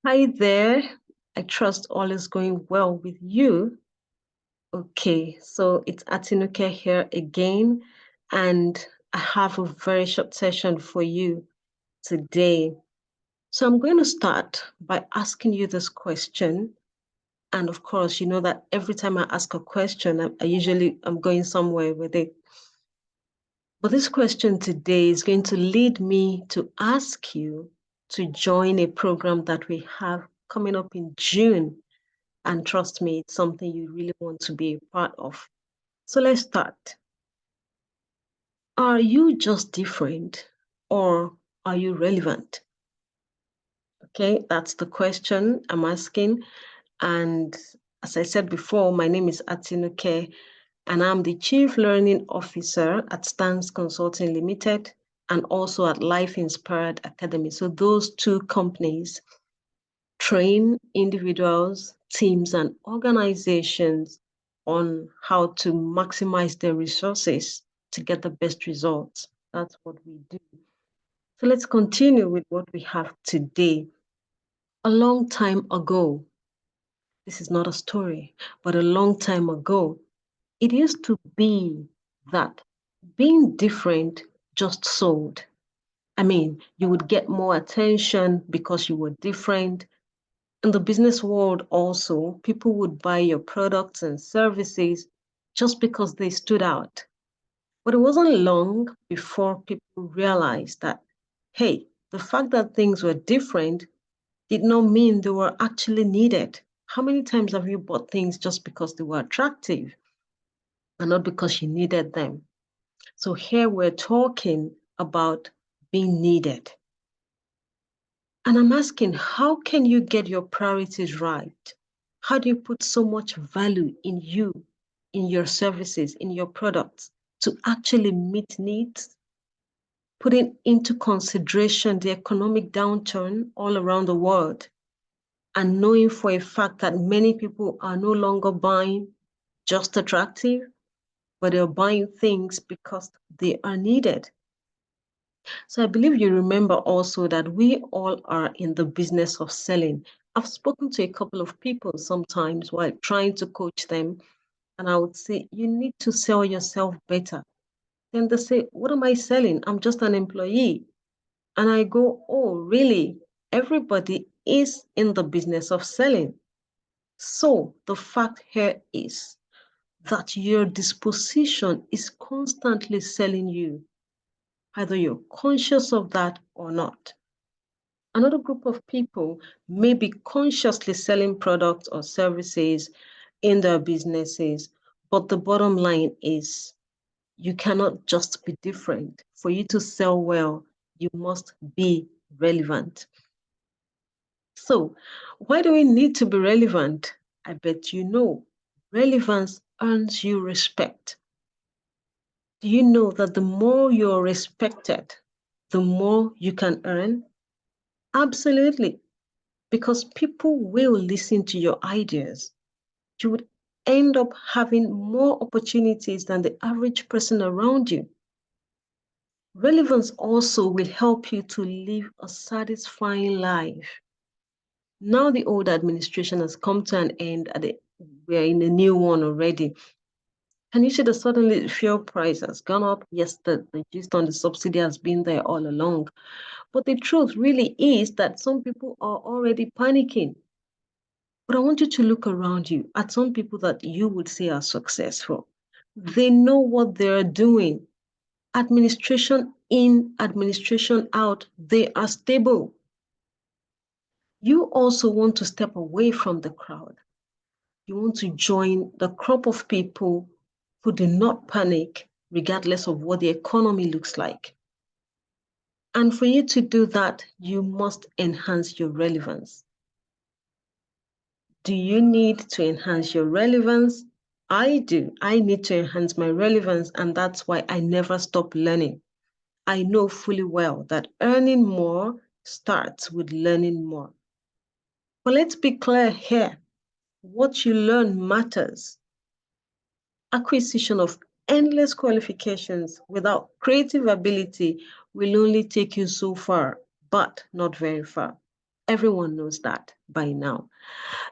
Hi there. I trust all is going well with you. Okay, so it's Atinuke here again, and I have a very short session for you today. So I'm going to start by asking you this question. And of course, you know that every time I ask a question, I'm going somewhere with it. But this question today is going to lead me to ask you to join a program that we have coming up in June. And trust me, it's something you really want to be a part of. So let's start. Are you just different or are you relevant? Okay, that's the question I'm asking. And as I said before, my name is Atinuke, and I'm the Chief Learning Officer at Stance Consulting Limited and also at Life Inspired Academy. So those two companies train individuals, teams, and organizations on how to maximize their resources to get the best results. That's what we do. So let's continue with what we have today. A long time ago, this is not a story, but a long time ago, it used to be that being different just sold. I mean, you would get more attention because you were different. In the business world also, people would buy your products and services just because they stood out. But it wasn't long before people realized that, hey, the fact that things were different did not mean they were actually needed. How many times have you bought things just because they were attractive and not because you needed them? So here we're talking about being needed. And I'm asking, how can you get your priorities right? How do you put so much value in you, in your services, in your products to actually meet needs? Putting into consideration the economic downturn all around the world and knowing for a fact that many people are no longer buying just attractive, but they're buying things because they are needed. So I believe you remember also that we all are in the business of selling. I've spoken to a couple of people sometimes while trying to coach them, and I would say, you need to sell yourself better. Then they say, what am I selling? I'm just an employee. And I go, oh, really? Everybody is in the business of selling. So the fact here is that your disposition is constantly selling you, either you're conscious of that or not. Another group of people may be consciously selling products or services in their businesses, but the bottom line is you cannot just be different. For you to sell well, you must be relevant. So, why do we need to be relevant? I bet you know. Relevance earns you respect. Do you know that the more you're respected, the more you can earn? Absolutely. Because people will listen to your ideas. You would end up having more opportunities than the average person around you. Relevance also will help you to live a satisfying life. Now the old administration has come to an end, we're in a new one already. And you see that suddenly the fuel price has gone up. Yes, the gist on the subsidy has been there all along. But the truth really is that some people are already panicking. But I want you to look around you at some people that you would say are successful. They know what they're doing. Administration in, administration out, they are stable. You also want to step away from the crowd. You want to join the crop of people who do not panic regardless of what the economy looks like. And for you to do that, you must enhance your relevance. Do you need to enhance your relevance? I do. I need to enhance my relevance, and that's why I never stop learning. I know fully well that earning more starts with learning more. But let's be clear here. What you learn matters. Acquisition of endless qualifications without creative ability will only take you so far, but not very far. Everyone knows that by now.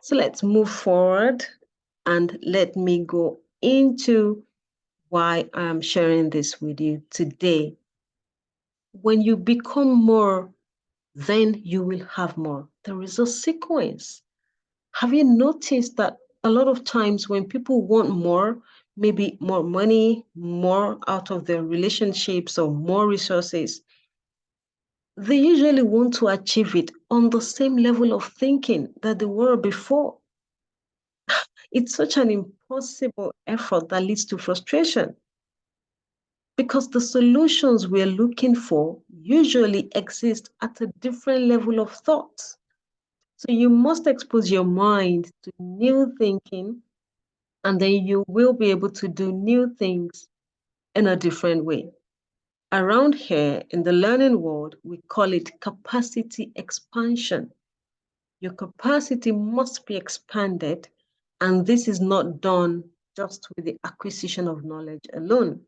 So let's move forward and let me go into why I'm sharing this with you today. When you become more, then you will have more. There is a sequence. Have you noticed that a lot of times when people want more, maybe more money, more out of their relationships or more resources, they usually want to achieve it on the same level of thinking that they were before. It's such an impossible effort that leads to frustration because the solutions we're looking for usually exist at a different level of thought. So you must expose your mind to new thinking, and then you will be able to do new things in a different way. Around here in the learning world, we call it capacity expansion. Your capacity must be expanded, and this is not done just with the acquisition of knowledge alone.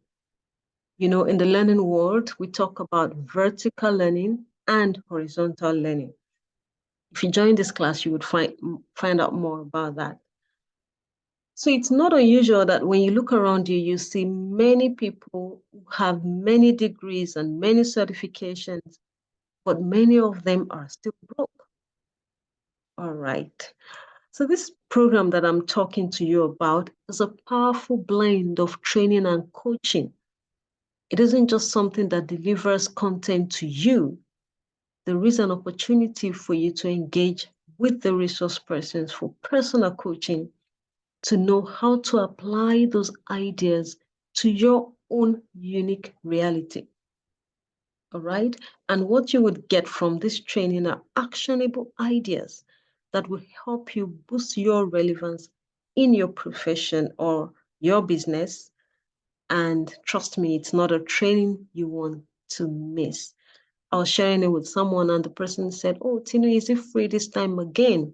You know, in the learning world, we talk about vertical learning and horizontal learning. If you join this class, you would find out more about that. So it's not unusual that when you look around you, you see many people who have many degrees and many certifications, but many of them are still broke. All right. So this program that I'm talking to you about is a powerful blend of training and coaching. It isn't just something that delivers content to you. There is an opportunity for you to engage with the resource persons for personal coaching to know how to apply those ideas to your own unique reality. All right. And what you would get from this training are actionable ideas that will help you boost your relevance in your profession or your business. And trust me, it's not a training you want to miss. I was sharing it with someone, and the person said, "Oh, Tinu, is it free this time again?"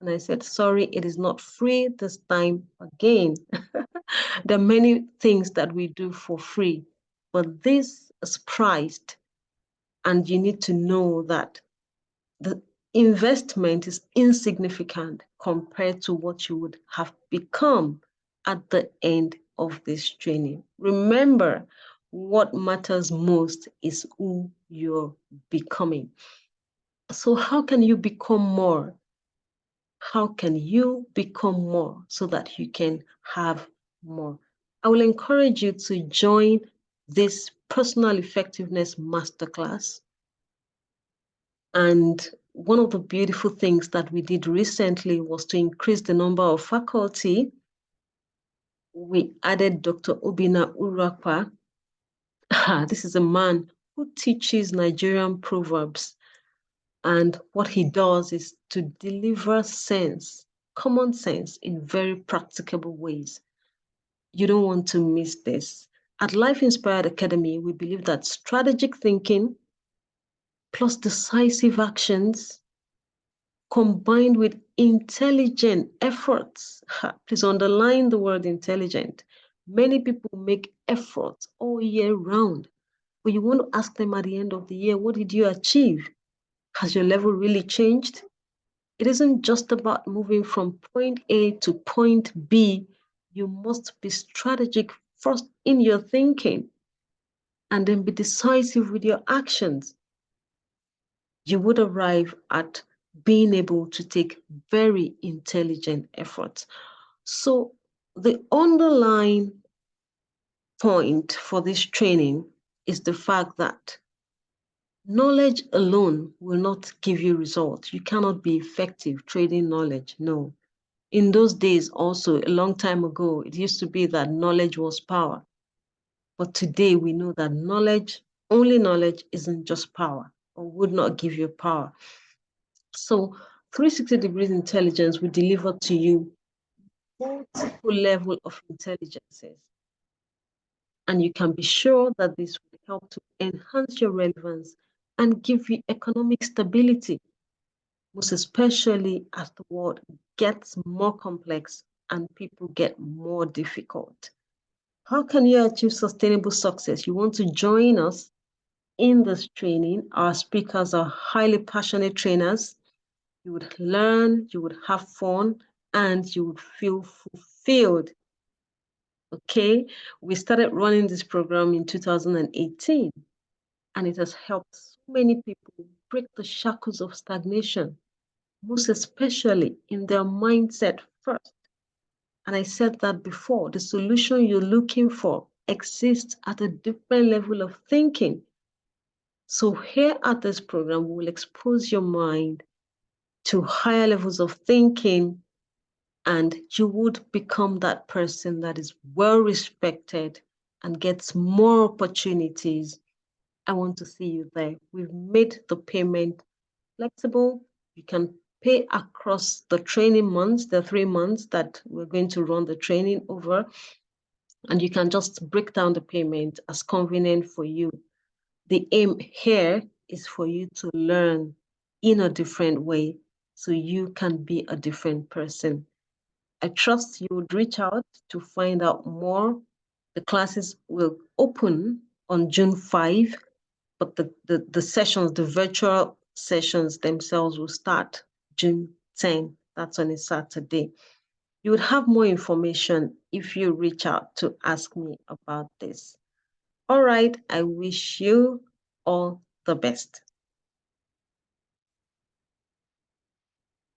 And I said, "Sorry, it is not free this time again." There are many things that we do for free, but this is priced, and you need to know that the investment is insignificant compared to what you would have become at the end of this training. Remember, what matters most is who you're becoming. So, how can you become more? How can you become more so that you can have more? I will encourage you to join this personal effectiveness masterclass. And one of the beautiful things that we did recently was to increase the number of faculty. We added Dr. Obina Urakwa. This is a man who teaches Nigerian proverbs. And what he does is to deliver sense, common sense, in very practicable ways. You don't want to miss this. At Life Inspired Academy, we believe that strategic thinking plus decisive actions combined with intelligent efforts. Please underline the word intelligent. Many people make efforts all year round, but you want to ask them at the end of the year, what did you achieve? Has your level really changed? It isn't just about moving from point A to point B. You must be strategic first in your thinking and then be decisive with your actions. You would arrive at being able to take very intelligent efforts. So the underlying point for this training is the fact that knowledge alone will not give you results. You cannot be effective trading knowledge. No. In those days, also, a long time ago, it used to be that knowledge was power. But today we know that only knowledge isn't just power or would not give you power. So 360 degrees intelligence will deliver to you multiple level of intelligences. And you can be sure that this will help to enhance your relevance and give you economic stability, most especially as the world gets more complex and people get more difficult. How can you achieve sustainable success? You want to join us in this training. Our speakers are highly passionate trainers You would learn, you would have fun, and you would feel fulfilled. Okay, we started running this program in 2018, and it has helped so many people break the shackles of stagnation, most especially in their mindset first. And I said that before, the solution you're looking for exists at a different level of thinking. So here at this program, we will expose your mind to higher levels of thinking, and you would become that person that is well respected and gets more opportunities. I want to see you there. We've made the payment flexible. You can pay across the training months, the 3 months that we're going to run the training over, and you can just break down the payment as convenient for you. The aim here is for you to learn in a different way so you can be a different person. I trust you would reach out to find out more. The classes will open on June 5, but the sessions, the virtual sessions themselves will start June 10. That's on a Saturday. You would have more information if you reach out to ask me about this. All right, I wish you all the best.